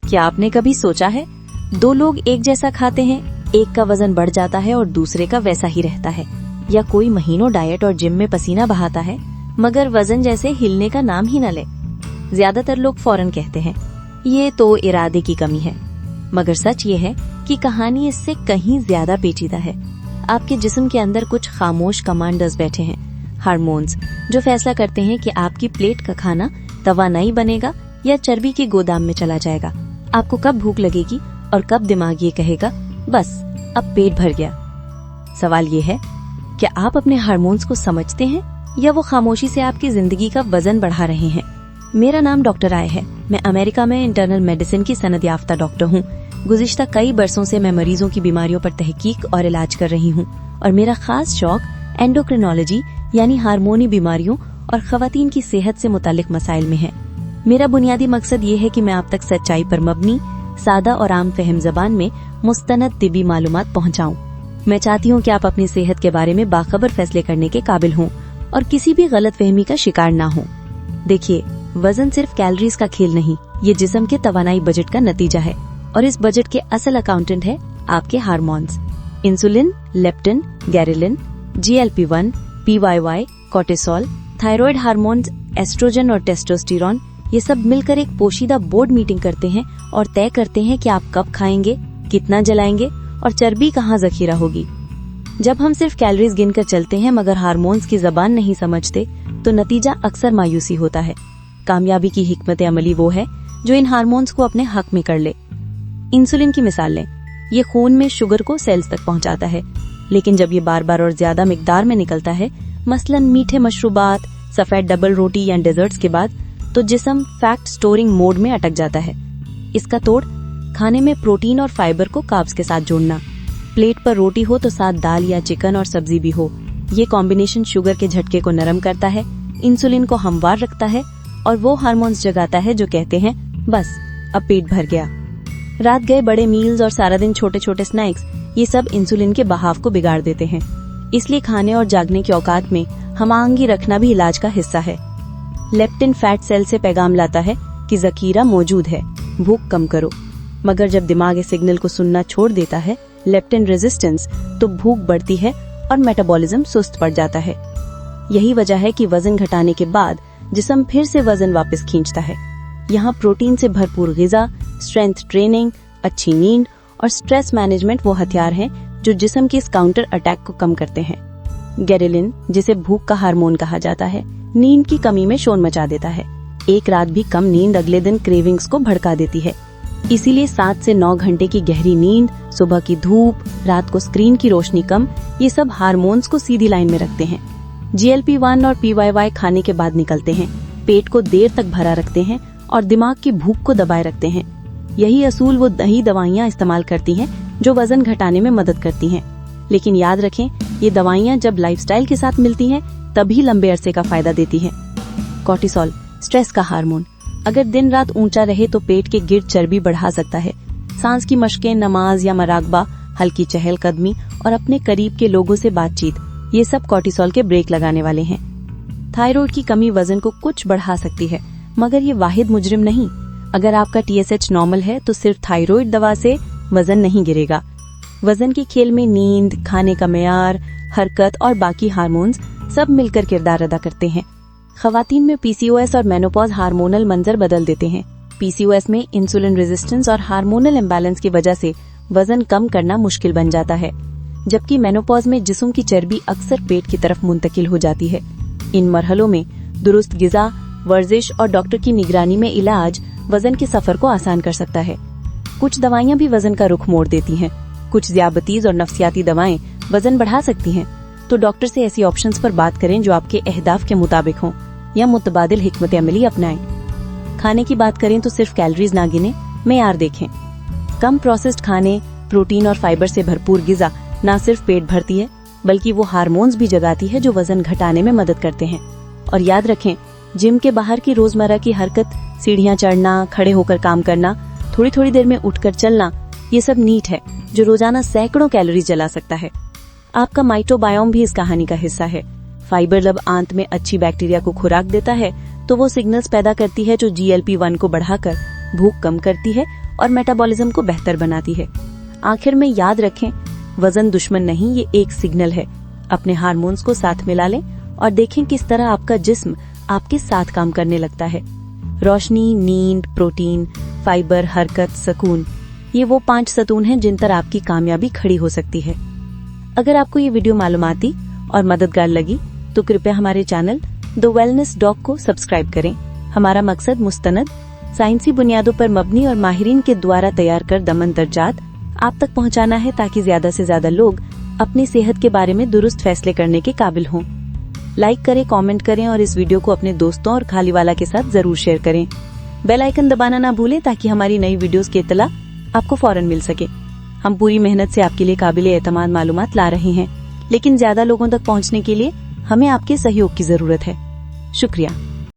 क्या आपने कभी सोचा है, दो लोग एक जैसा खाते हैं, एक का वजन बढ़ जाता है और दूसरे का वैसा ही रहता है। या कोई महीनों डाइट और जिम में पसीना बहाता है मगर वजन जैसे हिलने का नाम ही न ले। ज्यादातर लोग फौरन कहते हैं ये तो इरादे की कमी है, मगर सच ये है कि कहानी इससे कहीं ज्यादा पेचीदा है। आपके जिस्म के अंदर कुछ खामोश कमांडर्स बैठे हैं, हार्मोन्स, जो फैसला करते हैं कि आपकी प्लेट का खाना तवानाई बनेगा या चर्बी के गोदाम में चला जाएगा। आपको कब भूख लगेगी और कब दिमाग ये कहेगा बस अब पेट भर गया। सवाल ये है, क्या आप अपने हार्मोन्स को समझते हैं या वो खामोशी से आपकी जिंदगी का वजन बढ़ा रहे हैं? मेरा नाम डॉक्टर आय है। मैं अमेरिका में इंटरनल मेडिसिन की सनद याफ्ता डॉक्टर हूँ। गुज़िश्ता कई बरसों से मैं मरीजों की बीमारियों पर तहकीक और इलाज कर रही हूँ और मेरा खास शौक एंडोक्रिनोलॉजी यानी हार्मोनी बीमारियों और खवातीन की सेहत से मुतालिक मसाइल में है। मेरा बुनियादी मकसद ये है कि मैं आप तक सच्चाई पर मबनी, सादा और आम फहम जबान में मुस्तनद तिबी मालूमात पहुँचाऊँ। मैं चाहती हूँ कि आप अपनी सेहत के बारे में बाखबर फैसले करने के काबिल हों और किसी भी गलत फहमी का शिकार ना हो। देखिए, वजन सिर्फ कैलोरीज का खेल नहीं, ये जिस्म के तवानाई बजट का नतीजा है और इस बजट के असल अकाउंटेंट है आपके hormones. Insulin, leptin, ghrelin, GLP-1, PYY, cortisol, thyroid hormones, estrogen और टेस्टोस्टेरोन, ये सब मिलकर एक पोशीदा बोर्ड मीटिंग करते हैं और तय करते हैं कि आप कब खाएंगे, कितना जलाएंगे और चर्बी कहाँ जखीरा होगी। जब हम सिर्फ कैलोरीज गिनकर चलते हैं मगर हार्मोन्स की जबान नहीं समझते तो नतीजा अक्सर मायूसी होता है। कामयाबी की हिकमत अमली वो है जो इन हार्मोन्स को अपने हक में कर ले। इंसुलिन की मिसाल लें, ये खून में शुगर को सेल्स तक पहुंचाता है, लेकिन जब ये बार बार और ज्यादा मिकदार में निकलता है, मसलन मीठे मशरूबात, सफेद डबल रोटी या डेजर्ट्स के बाद, तो जिस्म फैट स्टोरिंग मोड में अटक जाता है। इसका तोड़ खाने में प्रोटीन और फाइबर को कार्ब्स के साथ जोड़ना। प्लेट पर रोटी हो तो साथ दाल या चिकन और सब्जी भी हो। ये कॉम्बिनेशन शुगर के झटके को नरम करता है, इंसुलिन को हमवार रखता है और वो हार्मोन्स जगाता है जो कहते हैं बस अब पेट भर गया। रात गए बड़े मील्स और सारा दिन छोटे छोटे स्नैक्स, ये सब इंसुलिन के बहाव को बिगाड़ देते हैं। इसलिए खाने और जागने के औकात में हमआहंगी रखना भी इलाज का हिस्सा है। लेप्टिन फैट सेल से पैगाम लाता है कि जखीरा मौजूद है, भूख कम करो। मगर जब दिमाग इस सिग्नल को सुनना छोड़ देता है, लेप्टिन रेजिस्टेंस, तो भूख बढ़ती है और मेटाबॉलिज्म सुस्त पड़ जाता है। यही वजह है कि वजन घटाने के बाद जिस्म फिर से वजन वापस खींचता है। यहाँ प्रोटीन से भरपूर ग़िज़ा, स्ट्रेंथ ट्रेनिंग, अच्छी नींद और स्ट्रेस मैनेजमेंट वो हथियार हैं जो जिस्म के इस काउंटर अटैक को कम करते हैं। गैरिलिन, जिसे भूख का हार्मोन कहा जाता है, नींद की कमी में शोर मचा देता है। एक रात भी कम नींद अगले दिन क्रेविंग्स को भड़का देती है। इसीलिए 7 से 9 घंटे की गहरी नींद, सुबह की धूप, रात को स्क्रीन की रोशनी कम, ये सब हार्मोन्स को सीधी लाइन में रखते हैं। GLP-1 और PYY खाने के बाद निकलते हैं, पेट को देर तक भरा रखते हैं और दिमाग की भूख को दबाए रखते हैं। यही असूल वो दही दवाइयाँ इस्तेमाल करती हैं जो वजन घटाने में मदद करती हैं। लेकिन याद रखें, ये दवाइयाँ जब लाइफस्टाइल के साथ मिलती हैं तभी लंबे अरसे का फायदा देती हैं। कोर्टिसोल, स्ट्रेस का हार्मोन, अगर दिन रात ऊंचा रहे तो पेट के गिर्द चर्बी बढ़ा सकता है। सांस की मशकें, नमाज या मराकबा, हल्की चहलकदमी और अपने करीब के लोगों से बातचीत, ये सब कोर्टिसोल के ब्रेक लगाने वाले हैं। थायराइड की कमी वजन को कुछ बढ़ा सकती है, मगर ये वाहिद मुजरिम नहीं। अगर आपका TSH नॉर्मल है तो सिर्फ थायराइड दवा से वजन नहीं गिरेगा। वजन के खेल में नींद, खाने का मेयार, हरकत और बाकी हार्मोन्स सब मिलकर किरदार अदा करते हैं। खवातीन में PCOS और मेनोपॉज हार्मोनल मंजर बदल देते हैं। PCOS में इंसुलिन रेजिस्टेंस और हार्मोनल इम्बैलेंस की वजह से वजन कम करना मुश्किल बन जाता है, जबकि मेनोपॉज में जिस्म की चर्बी अक्सर पेट की तरफ मुंतकिल हो जाती है। इन मरहलों में दुरुस्त ग़िज़ा, वर्जिश और डॉक्टर की निगरानी में इलाज वजन के सफर को आसान कर सकता है। कुछ दवाइयाँ भी वजन का रुख मोड़ देती हैं। कुछ ज़ियाबतीज़ और नफ्सियाती दवाएं वजन बढ़ा सकती हैं, तो डॉक्टर से ऐसी ऑप्शंस पर बात करें जो आपके अहदाफ के मुताबिक हों या मुतबादिल हिकमत अमली अपनाएं। खाने की बात करें तो सिर्फ कैलोरीज ना गिने, मेयार देखें। कम प्रोसेस्ड खाने, प्रोटीन और फाइबर से भरपूर ग़िज़ा न सिर्फ पेट भरती है बल्कि वो हार्मोन्स भी जगाती है जो वजन घटाने में मदद करते हैं। और याद रखें, जिम के बाहर की रोजमर्रा की हरकत, सीढ़ियाँ चढ़ना, खड़े होकर काम करना, थोड़ी थोड़ी देर में उठकर चलना, ये सब नीट है जो रोजाना सैकड़ों कैलोरी जला सकता है। आपका माइक्रोबायोम भी इस कहानी का हिस्सा है। फाइबर जब आंत में अच्छी बैक्टीरिया को खुराक देता है तो वो सिग्नल्स पैदा करती है जो GLP-1 को बढ़ाकर भूख कम करती है और मेटाबॉलिज्म को बेहतर बनाती है। आखिर में याद रखें, वजन दुश्मन नहीं, ये एक सिग्नल है। अपने हार्मोन्स को साथ मिला लें और देखें किस तरह आपका जिस्म आपके साथ काम करने लगता है। रोशनी, नींद, प्रोटीन, फाइबर, हरकत, सुकून, ये वो 5 सतून हैं जिन पर आपकी कामयाबी खड़ी हो सकती है। अगर आपको ये वीडियो मालूमाती और मददगार लगी तो कृपया हमारे चैनल द वेलनेस डॉग को सब्सक्राइब करें। हमारा मकसद मुस्तनद, साइंसी बुनियादों पर मबनी और माहिरीन के द्वारा तैयार कर दमन-दर्जात आप तक पहुंचाना है, ताकि ज्यादा से ज्यादा लोग अपनी सेहत के बारे में दुरुस्त फैसले करने के काबिल हों। लाइक करें, कमेंट करें और इस वीडियो को अपने दोस्तों और खालीवाला के साथ जरूर शेयर करें। बेल आइकन दबाना ना भूलें ताकि हमारी नई वीडियोस की इत्तला आपको फौरन मिल सके। हम पूरी मेहनत से आपके लिए काबिले एतमाद मालूमात ला रहे हैं, लेकिन ज्यादा लोगों तक पहुंचने के लिए हमें आपके सहयोग की जरूरत है। शुक्रिया।